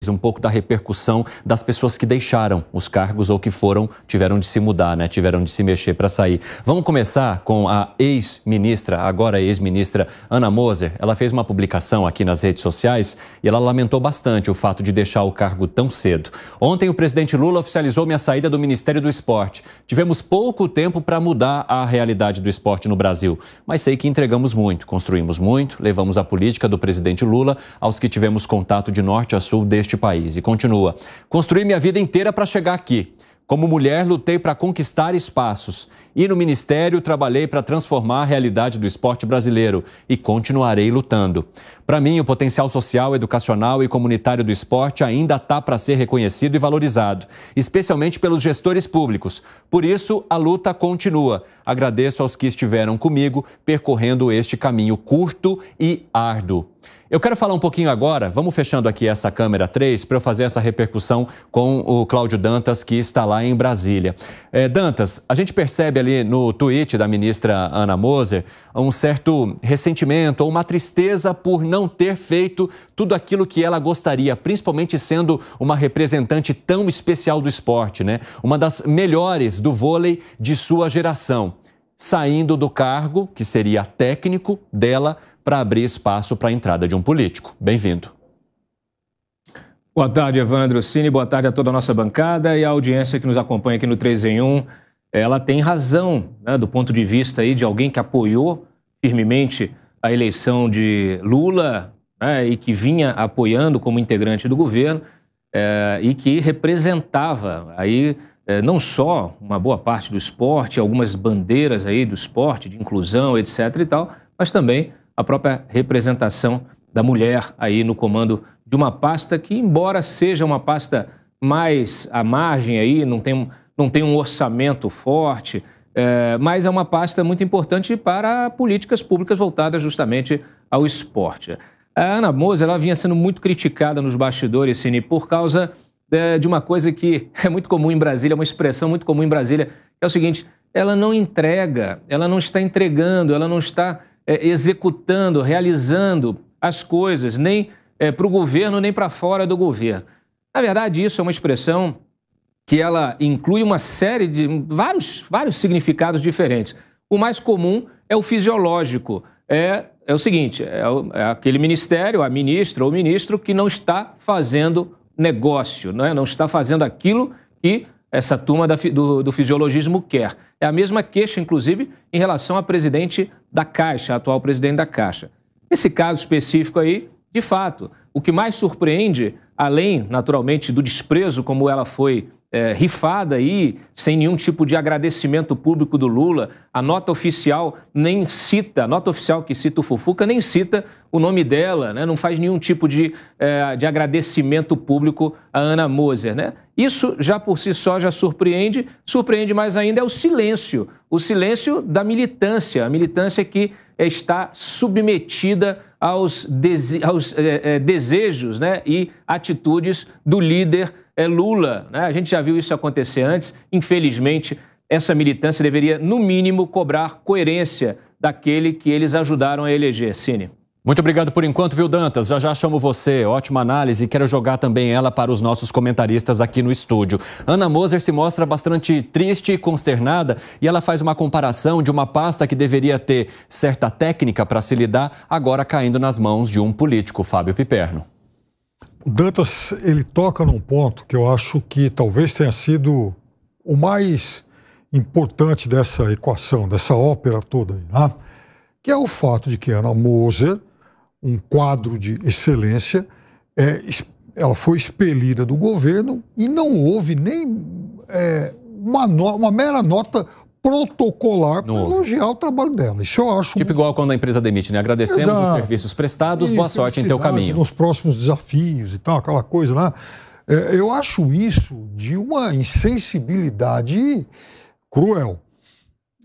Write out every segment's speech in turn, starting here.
um pouco da repercussão das pessoas que deixaram os cargos ou que tiveram de se mudar, né? Tiveram de se mexer para sair. Vamos começar com a ex-ministra, agora ex-ministra Ana Moser. Ela fez uma publicação aqui nas redes sociais e ela lamentou bastante o fato de deixar o cargo tão cedo. Ontem o presidente Lula oficializou minha saída do Ministério do Esporte. Tivemos pouco tempo para mudar a realidade do esporte no Brasil, mas sei que entregamos muito, construímos muito, levamos a política do presidente Lula aos que tivemos contato de norte a sul deste país. E continua: construí minha vida inteira para chegar aqui. Como mulher, lutei para conquistar espaços. E no Ministério, trabalhei para transformar a realidade do esporte brasileiro. E continuarei lutando. Para mim, o potencial social, educacional e comunitário do esporte ainda está para ser reconhecido e valorizado, especialmente pelos gestores públicos. Por isso, a luta continua. Agradeço aos que estiveram comigo percorrendo este caminho curto e árduo. Eu quero falar um pouquinho agora, vamos fechando aqui essa câmera 3 para eu fazer essa repercussão com o Cláudio Dantas, que está lá em Brasília. Dantas, a gente percebe ali no tweet da ministra Ana Moser um certo ressentimento ou uma tristeza por não ter feito tudo aquilo que ela gostaria, principalmente sendo uma representante tão especial do esporte, né? Uma das melhores do vôlei de sua geração, saindo do cargo, que seria técnico dela, para abrir espaço para a entrada de um político. Bem-vindo. Boa tarde, Evandro Cini. Boa tarde a toda a nossa bancada e a audiência que nos acompanha aqui no 3 em 1. Ela tem razão, né, do ponto de vista aí de alguém que apoiou firmemente a eleição de Lula, né, e que vinha apoiando como integrante do governo e que representava aí não só uma boa parte do esporte, algumas bandeiras aí do esporte, de inclusão, etc. e tal, mas também a própria representação da mulher aí no comando de uma pasta que, embora seja uma pasta mais à margem aí, não tem um orçamento forte, mas é uma pasta muito importante para políticas públicas voltadas justamente ao esporte. A Ana Moser, ela vinha sendo muito criticada nos bastidores, Cini, por causa de uma coisa que é muito comum em Brasília, uma expressão muito comum em Brasília, que é o seguinte: ela não entrega, ela não está entregando, ela não está executando, realizando as coisas, nem para o governo, nem para fora do governo. Na verdade, isso é uma expressão que ela inclui uma série de vários significados diferentes. O mais comum é o fisiológico. É o seguinte, é aquele ministério, a ministra ou ministro que não está fazendo negócio, não está fazendo aquilo que essa turma do fisiologismo quer. É a mesma queixa, inclusive, em relação à presidente da Caixa, a atual presidente da Caixa. Nesse caso específico aí, de fato, o que mais surpreende, além, naturalmente, do desprezo como ela foi rifada aí, sem nenhum tipo de agradecimento público do Lula, a nota oficial a nota oficial que cita o Fufuca nem cita o nome dela, né? Não faz nenhum tipo de agradecimento público a Ana Moser, né? Isso já por si só já surpreende mais ainda é o silêncio da militância, a militância que está submetida aos desejos, né, e atitudes do líder Lula, né? A gente já viu isso acontecer antes. Infelizmente, essa militância deveria, no mínimo, cobrar coerência daquele que eles ajudaram a eleger. Cini. Muito obrigado por enquanto, viu, Dantas? Já chamo você. Ótima análise. Quero jogar também ela para os nossos comentaristas aqui no estúdio. Ana Moser se mostra bastante triste e consternada e ela faz uma comparação de uma pasta que deveria ter certa técnica para se lidar, agora caindo nas mãos de um político, Fábio Piperno. O Dantas, ele toca num ponto que eu acho que talvez tenha sido o mais importante dessa equação, dessa ópera toda aí, né? Que é o fato de que Ana Moser, um quadro de excelência, ela foi expelida do governo e não houve nem uma mera nota protocolar para elogiar o trabalho dela. Isso eu acho... Tipo igual quando a empresa demite, né? Agradecemos os serviços prestados, boa sorte em teu caminho. Nos próximos desafios e tal, aquela coisa, né? Eu acho isso de uma insensibilidade cruel.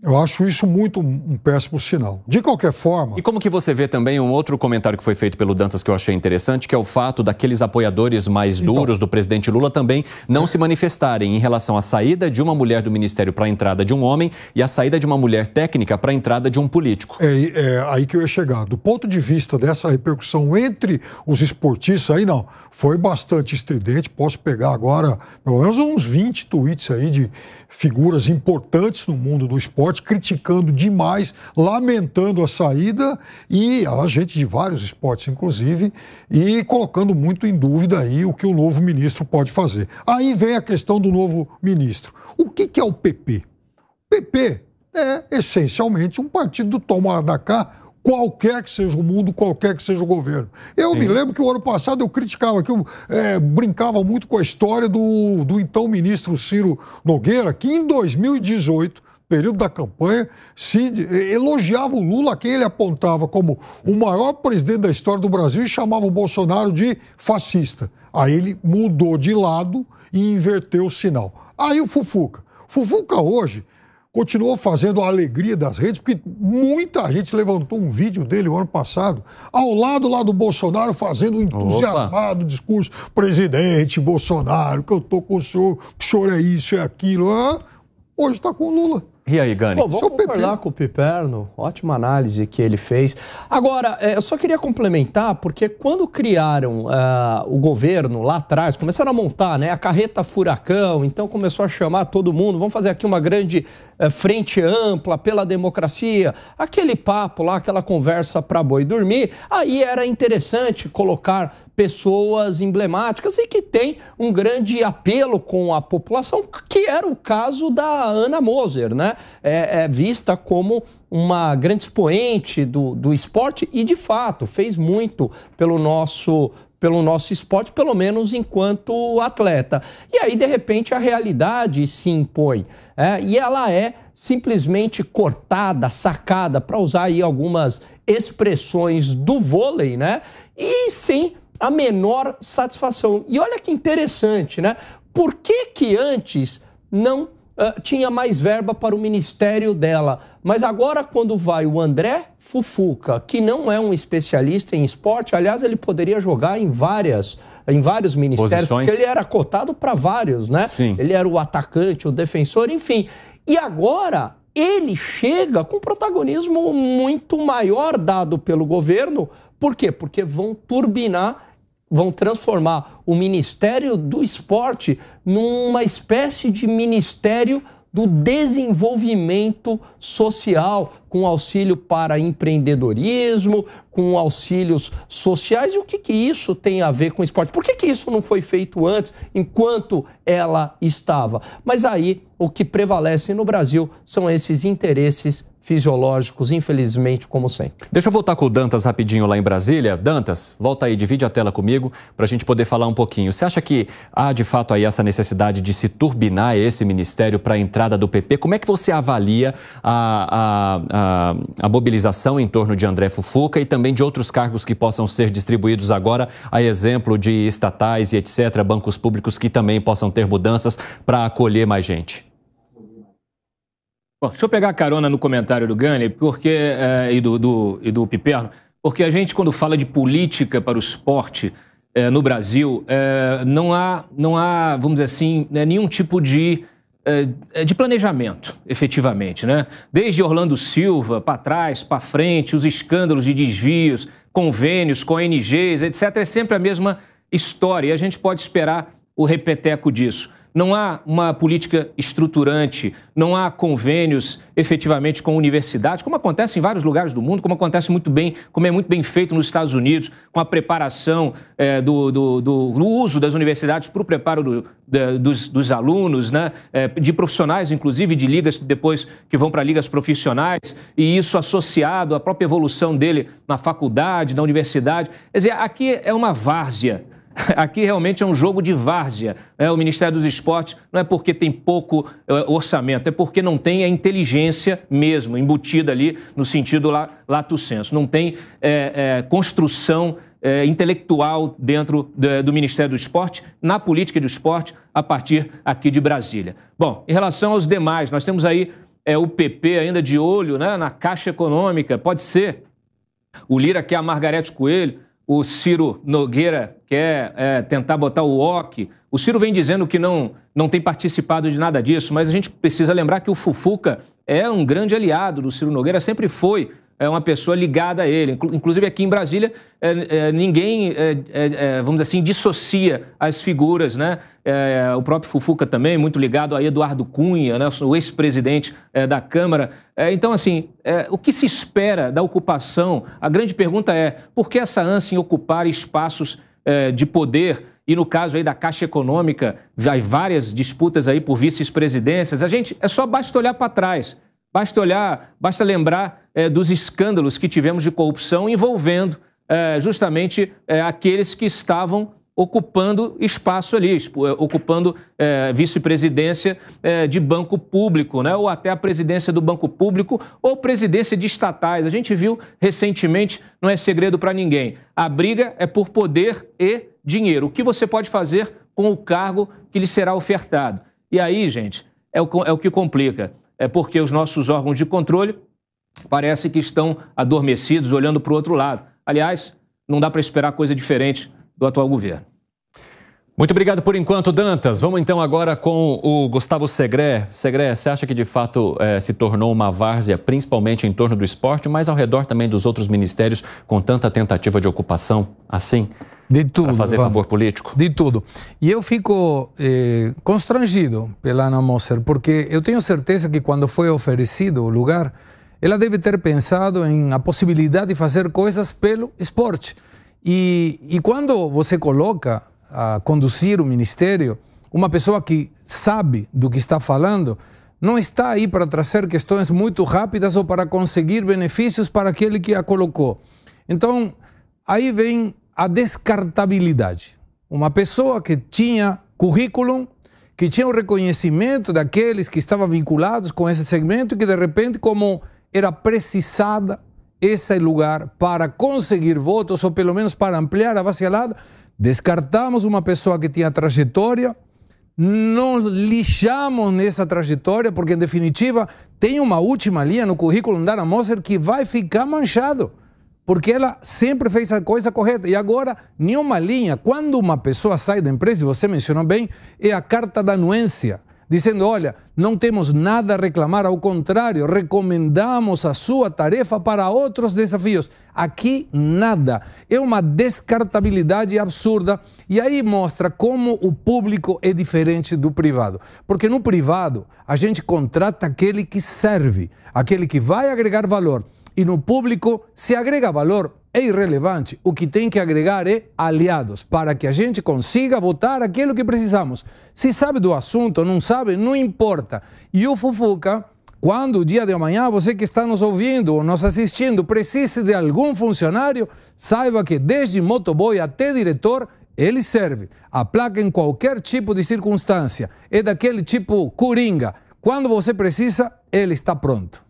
Eu acho isso muito um péssimo sinal. De qualquer forma... E como que você vê também um outro comentário que foi feito pelo Dantas que eu achei interessante, que é o fato daqueles apoiadores mais duros do presidente Lula também não se manifestarem em relação à saída de uma mulher do ministério para a entrada de um homem e a saída de uma mulher técnica para a entrada de um político. É aí que eu ia chegar. Do ponto de vista dessa repercussão entre os esportistas, aí não, foi bastante estridente. Posso pegar agora pelo menos uns 20 tweets aí de figuras importantes no mundo do esporte, criticando demais, lamentando a saída e a gente de vários esportes, inclusive, e colocando muito em dúvida aí o que o novo ministro pode fazer. Aí vem a questão do novo ministro. O que é o PP? O PP é essencialmente um partido do toma lá da cá, qualquer que seja o mundo, qualquer que seja o governo. Eu me lembro que o ano passado eu criticava, que eu brincava muito com a história do então ministro Ciro Nogueira, que em 2018, período da campanha, se elogiava o Lula, a quem ele apontava como o maior presidente da história do Brasil e chamava o Bolsonaro de fascista. Aí ele mudou de lado e inverteu o sinal. Aí o Fufuca. Fufuca hoje continuou fazendo a alegria das redes, porque muita gente levantou um vídeo dele o ano passado, ao lado lá do Bolsonaro, fazendo um entusiasmado discurso. Presidente Bolsonaro, que eu tô com o senhor é isso, é aquilo. Hoje está com o Lula. E aí, Gani? Vou concordar com o Piperno, ótima análise que ele fez. Agora, eu só queria complementar, porque quando criaram o governo lá atrás, começaram a montar, né, a carreta furacão, então começou a chamar todo mundo, vamos fazer aqui uma grande frente ampla pela democracia, aquele papo lá, aquela conversa para boi dormir, aí era interessante colocar pessoas emblemáticas e que tem um grande apelo com a população, que era o caso da Ana Moser, né? É vista como uma grande expoente do esporte e, de fato, fez muito pelo nosso esporte, pelo menos enquanto atleta. E aí, de repente, a realidade se impõe. E ela é simplesmente cortada, sacada, para usar aí algumas expressões do vôlei, né? E sem a menor satisfação. E olha que interessante, né? Por que antes não tinha mais verba para o ministério dela? Mas agora, quando vai o André Fufuca, que não é um especialista em esporte, aliás, ele poderia jogar em vários ministérios, porque ele era cotado para vários, né? Sim. Ele era o atacante, o defensor, enfim. E agora ele chega com protagonismo muito maior dado pelo governo. Por quê? Porque vão transformar o Ministério do Esporte numa espécie de Ministério do Desenvolvimento Social, com auxílio para empreendedorismo, com auxílios sociais. E o que isso tem a ver com esporte? Por que isso não foi feito antes, enquanto ela estava? Mas aí, o que prevalece no Brasil são esses interesses fisiológicos, infelizmente, como sempre. Deixa eu voltar com o Dantas rapidinho lá em Brasília. Dantas, volta aí, divide a tela comigo para a gente poder falar um pouquinho. Você acha que há, de fato, aí essa necessidade de se turbinar esse ministério para a entrada do PP? Como é que você avalia a mobilização em torno de André Fufuca e também de outros cargos que possam ser distribuídos agora, a exemplo de estatais e etc., bancos públicos que também possam ter mudanças para acolher mais gente? Bom, deixa eu pegar carona no comentário do Gani e do Piperno, porque a gente, quando fala de política para o esporte no Brasil, não há, vamos dizer assim, nenhum tipo de planejamento, efetivamente, né? Desde Orlando Silva, para trás, para frente, os escândalos de desvios, convênios com ONGs, etc., é sempre a mesma história e a gente pode esperar o repeteco disso. Não há uma política estruturante, não há convênios efetivamente com universidades, como acontece em vários lugares do mundo, como acontece muito bem, como é muito bem feito nos Estados Unidos, com a preparação do uso das universidades para o preparo dos alunos, né? De profissionais, inclusive de ligas depois que vão para ligas profissionais, e isso associado à própria evolução dele na faculdade, na universidade. Quer dizer, aqui é uma várzea. Aqui realmente é um jogo de várzea. O Ministério dos Esportes não é porque tem pouco orçamento, é porque não tem a inteligência mesmo embutida ali no sentido lato sensu. Não tem construção intelectual dentro do Ministério do Esporte, na política do esporte, a partir aqui de Brasília. Bom, em relação aos demais, nós temos aí o PP ainda de olho, né, na Caixa Econômica, pode ser. O Lira quer a Margarete Coelho, o Ciro Nogueira quer tentar botar o OK. O Ciro vem dizendo que não tem participado de nada disso, mas a gente precisa lembrar que o Fufuca é um grande aliado do Ciro Nogueira, sempre foi uma pessoa ligada a ele. Inclusive aqui em Brasília, ninguém, vamos dizer assim, dissocia as figuras, né? O próprio Fufuca também, muito ligado a Eduardo Cunha, né? O ex-presidente da Câmara. Então, assim, o que se espera da ocupação? A grande pergunta é, por que essa ânsia em ocupar espaços de poder? E no caso aí da Caixa Econômica, há várias disputas aí por vice-presidências. Basta olhar para trás. Basta lembrar dos escândalos que tivemos de corrupção envolvendo justamente aqueles que estavam ocupando espaço ali, ocupando vice-presidência de banco público, né? Ou até a presidência do banco público ou presidência de estatais. A gente viu recentemente, não é segredo para ninguém, a briga é por poder e dinheiro. O que você pode fazer com o cargo que lhe será ofertado? E aí, gente, é o que complica. É porque os nossos órgãos de controle parece que estão adormecidos, olhando para o outro lado. Aliás, não dá para esperar coisa diferente do atual governo. Muito obrigado por enquanto, Dantas. Vamos então agora com o Gustavo Segré. Segré, você acha que de fato se tornou uma várzea, principalmente em torno do esporte, mas ao redor também dos outros ministérios, com tanta tentativa de ocupação assim? De tudo. Para fazer favor político? De tudo. E eu fico constrangido pela Ana Moser, porque eu tenho certeza que quando foi oferecido o lugar, ela deve ter pensado em a possibilidade de fazer coisas pelo esporte. E quando você coloca a conduzir o ministério uma pessoa que sabe do que está falando, não está aí para trazer questões muito rápidas ou para conseguir benefícios para aquele que a colocou. Então, aí vem a descartabilidade. Uma pessoa que tinha currículo, que tinha o reconhecimento daqueles que estavam vinculados com esse segmento e que de repente, como era precisada esse lugar para conseguir votos ou pelo menos para ampliar a base alada, descartamos uma pessoa que tinha trajetória, nos lixamos nessa trajetória porque em definitiva tem uma última linha no currículo da Ana Moser que vai ficar manchado. Porque ela sempre fez a coisa correta. E agora, nenhuma linha. Quando uma pessoa sai da empresa, e você mencionou bem, é a carta da anuência, dizendo, olha, não temos nada a reclamar, ao contrário, recomendamos a sua tarefa para outros desafios. Aqui, nada. É uma descartabilidade absurda. E aí mostra como o público é diferente do privado. Porque no privado, a gente contrata aquele que serve, aquele que vai agregar valor. E no público, se agrega valor, é irrelevante. O que tem que agregar é aliados, para que a gente consiga votar aquilo que precisamos. Se sabe do assunto ou não sabe, não importa. E o Fufuca, quando o dia de amanhã, você que está nos ouvindo ou nos assistindo, precise de algum funcionário, saiba que desde motoboy até diretor, ele serve. A placa em qualquer tipo de circunstância. É daquele tipo coringa. Quando você precisa, ele está pronto.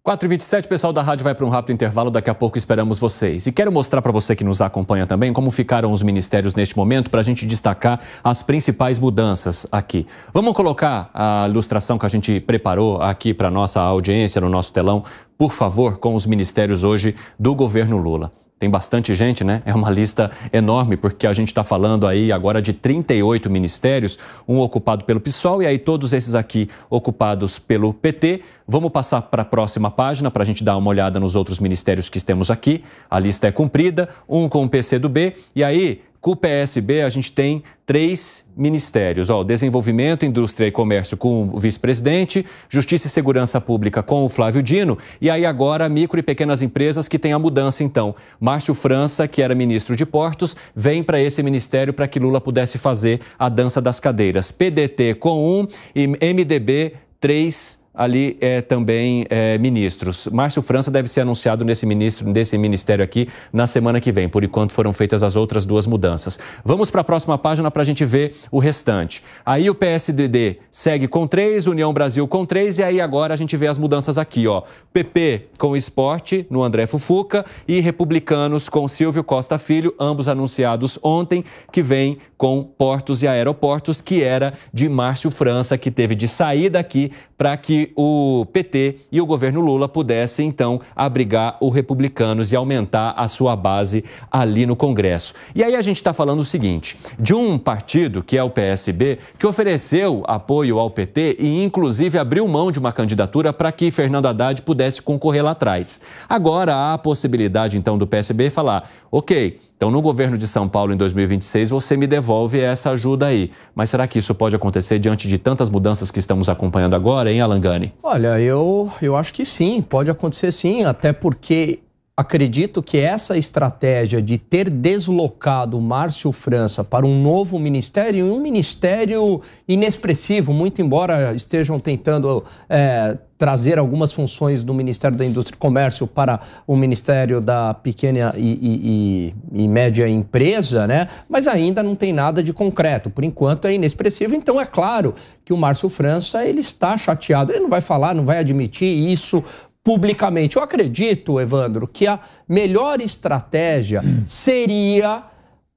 4h27, o pessoal da rádio vai para um rápido intervalo, daqui a pouco esperamos vocês. E quero mostrar para você que nos acompanha também como ficaram os ministérios neste momento para a gente destacar as principais mudanças aqui. Vamos colocar a ilustração que a gente preparou aqui para a nossa audiência no nosso telão, por favor, com os ministérios hoje do governo Lula. Tem bastante gente, né? É uma lista enorme, porque a gente está falando aí agora de 38 ministérios, um ocupado pelo PSOL e aí todos esses aqui ocupados pelo PT. Vamos passar para a próxima página para a gente dar uma olhada nos outros ministérios que temos aqui. A lista é comprida, um com o PCdoB e aí com o PSB a gente tem 3 ministérios. Desenvolvimento, Indústria e Comércio com o vice-presidente, Justiça e Segurança Pública com o Flávio Dino e aí agora micro e pequenas empresas que tem a mudança então. Márcio França, que era ministro de Portos, vem para esse ministério para que Lula pudesse fazer a dança das cadeiras. PDT com 1 e MDB 3 ali também ministros. Márcio França deve ser anunciado nesse ministério aqui na semana que vem. Por enquanto foram feitas as outras 2 mudanças. Vamos para a próxima página para a gente ver o restante. Aí o PSDB segue com 3, União Brasil com 3 e aí agora a gente vê as mudanças aqui, PP com esporte no André Fufuca e Republicanos com Silvio Costa Filho, ambos anunciados ontem, que vem com Portos e Aeroportos, que era de Márcio França, que teve de sair daqui para que onde o PT e o governo Lula pudessem, então, abrigar os republicanos e aumentar a sua base ali no Congresso. E aí a gente está falando o seguinte, de um partido, que é o PSB, que ofereceu apoio ao PT e, inclusive, abriu mão de uma candidatura para que Fernando Haddad pudesse concorrer lá atrás. Agora há a possibilidade, então, do PSB falar, ok, então no governo de São Paulo em 2026 você me devolve essa ajuda aí. Mas será que isso pode acontecer diante de tantas mudanças que estamos acompanhando agora, hein, Alan Gani? Olha, eu acho que sim, pode acontecer sim, até porque acredito que essa estratégia de ter deslocado Márcio França para um novo ministério, um ministério inexpressivo, muito embora estejam tentando trazer algumas funções do Ministério da Indústria e Comércio para o Ministério da Pequena e Média Empresa, né? Mas ainda não tem nada de concreto. Por enquanto é inexpressivo. Então é claro que o Márcio França ele está chateado. Ele não vai falar, não vai admitir isso publicamente. Eu acredito, Evandro, que a melhor estratégia seria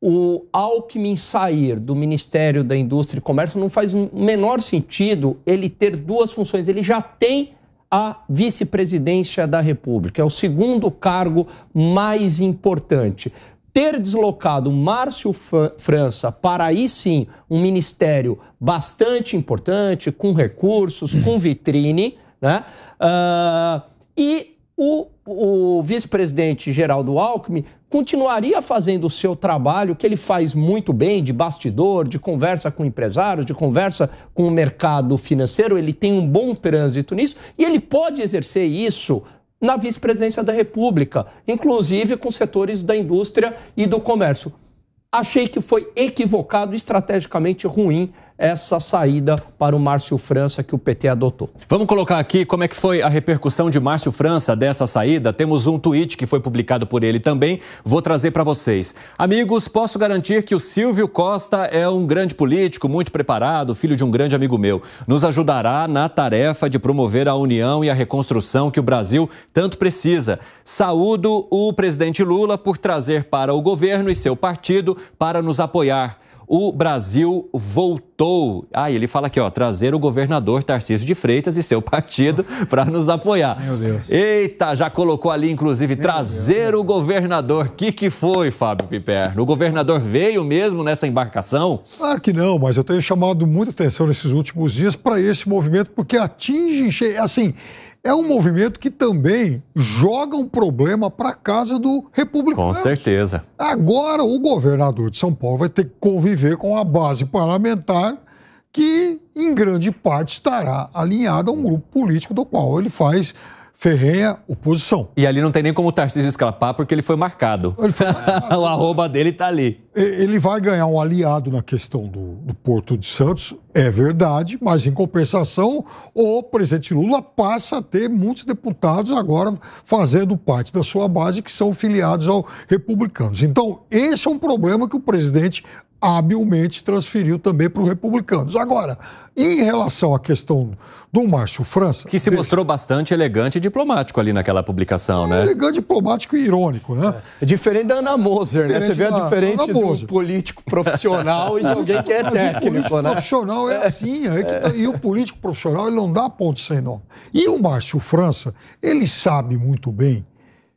o Alckmin sair do Ministério da Indústria e Comércio. Não faz o menor sentido ele ter duas funções. Ele já tem a vice-presidência da República. É o segundo cargo mais importante. Ter deslocado Márcio França para aí sim um ministério bastante importante, com recursos, com vitrine, né? E o vice-presidente Geraldo Alckmin continuaria fazendo o seu trabalho, que ele faz muito bem, de bastidor, de conversa com empresários, de conversa com o mercado financeiro. Ele tem um bom trânsito nisso e ele pode exercer isso na vice-presidência da República, inclusive com setores da indústria e do comércio. Achei que foi equivocado, estrategicamente ruim, essa saída para o Márcio França que o PT adotou. Vamos colocar aqui como é que foi a repercussão de Márcio França dessa saída. Temos um tweet que foi publicado por ele também. Vou trazer para vocês. Amigos, posso garantir que o Silvio Costa é um grande político, muito preparado, filho de um grande amigo meu. Nos ajudará na tarefa de promover a união e a reconstrução que o Brasil tanto precisa. Saúdo o presidente Lula por trazer para o governo e seu partido para nos apoiar. O Brasil voltou. Ele fala aqui, trazer o governador Tarcísio de Freitas e seu partido para nos apoiar. Meu Deus. Eita, já colocou ali, inclusive, trazer o governador. O que foi, Fábio Piperno? O governador veio mesmo nessa embarcação? Claro que não, mas eu tenho chamado muita atenção nesses últimos dias para esse movimento, porque atinge, assim, é um movimento que também joga um problema para a casa do republicano. Com certeza. Agora o governador de São Paulo vai ter que conviver com a base parlamentar que, em grande parte, estará alinhada a um grupo político do qual ele faz ferrenha oposição. E ali não tem nem como o Tarcísio escapar, porque ele foi marcado. O arroba dele está ali. Ele vai ganhar um aliado na questão do Porto de Santos, é verdade, mas em compensação o presidente Lula passa a ter muitos deputados agora fazendo parte da sua base que são filiados aos republicanos. Então, esse é um problema que o presidente habilmente transferiu também para os republicanos. Agora, em relação à questão do Márcio França... Que se mostrou bastante elegante e diplomático ali naquela publicação, né? Elegante, diplomático e irônico, né? É diferente da Ana Moser, né? Você vê a diferente do político profissional e de alguém que é técnico, né? O profissional é assim, e o político profissional ele não dá ponto sem nó. E o Márcio França, ele sabe muito bem,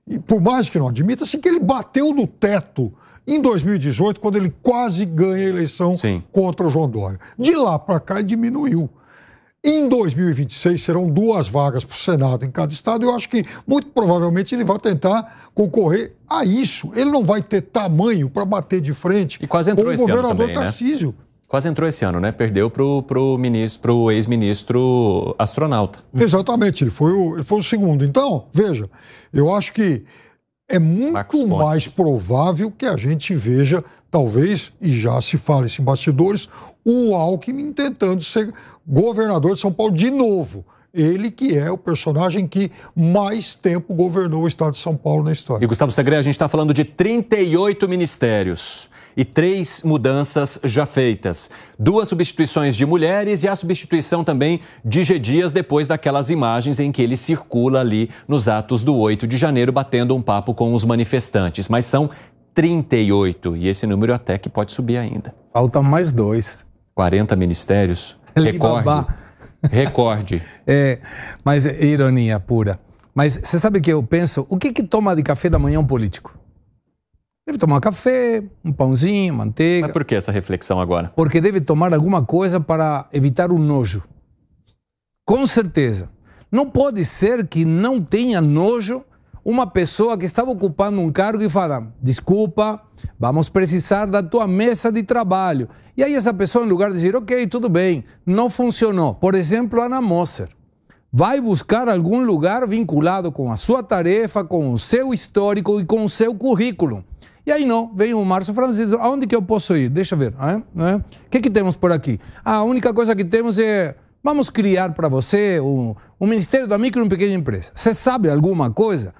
e por mais que não admita, assim, que ele bateu no teto em 2018, quando ele quase ganha a eleição contra o João Dória. De lá para cá, ele diminuiu. Em 2026, serão 2 vagas para o Senado em cada estado. Eu acho que, muito provavelmente, ele vai tentar concorrer a isso. Ele não vai ter tamanho para bater de frente com o governador Tarcísio. Né? Quase entrou esse ano, né? Perdeu pro ex-ministro astronauta. Exatamente, ele foi o segundo. Então, veja, eu acho que é muito mais provável que a gente veja, talvez, e já se fala isso em bastidores, o Alckmin tentando ser governador de São Paulo de novo. Ele que é o personagem que mais tempo governou o estado de São Paulo na história. E, Gustavo Segre, a gente está falando de 38 ministérios e 3 mudanças já feitas. 2 substituições de mulheres e a substituição também de G. Dias depois daquelas imagens em que ele circula ali nos atos do 8 de janeiro batendo um papo com os manifestantes. Mas são 38 e esse número até que pode subir ainda. Faltam mais 2. 40 ministérios. Recorde. Recorde. Mas é ironia pura. Mas você sabe que eu penso, o que toma de café da manhã um político? Deve tomar café, um pãozinho, manteiga. Mas por que essa reflexão agora? Porque deve tomar alguma coisa para evitar o nojo. Com certeza. Não pode ser que não tenha nojo uma pessoa que estava ocupando um cargo e fala, desculpa, vamos precisar da tua mesa de trabalho. E aí essa pessoa, em lugar de dizer, ok, tudo bem, não funcionou. Por exemplo, Ana Moser. Vai buscar algum lugar vinculado com a sua tarefa, com o seu histórico e com o seu currículo. E aí não, vem o Márcio Francisco, aonde que eu posso ir? Deixa eu ver. O que temos por aqui? A única coisa que temos é, vamos criar para você o Ministério da Micro e Pequena Empresa. Você sabe alguma coisa?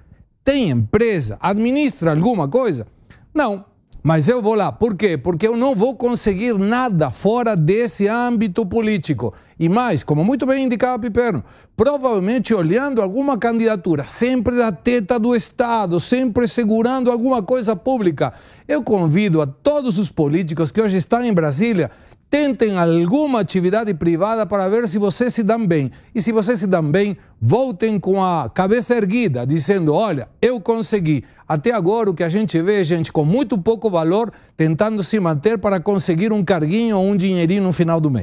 Tem empresa? Administra alguma coisa? Não. Mas eu vou lá. Por quê? Porque eu não vou conseguir nada fora desse âmbito político. E mais, como muito bem indicava Piperno, provavelmente olhando alguma candidatura, sempre da teta do Estado, sempre segurando alguma coisa pública. Eu convido a todos os políticos que hoje estão em Brasília, tentem alguma atividade privada para ver se vocês se dão bem. E se vocês se dão bem, voltem com a cabeça erguida, dizendo, olha, eu consegui. Até agora o que a gente vê é gente com muito pouco valor tentando se manter para conseguir um carguinho ou um dinheirinho no final do mês.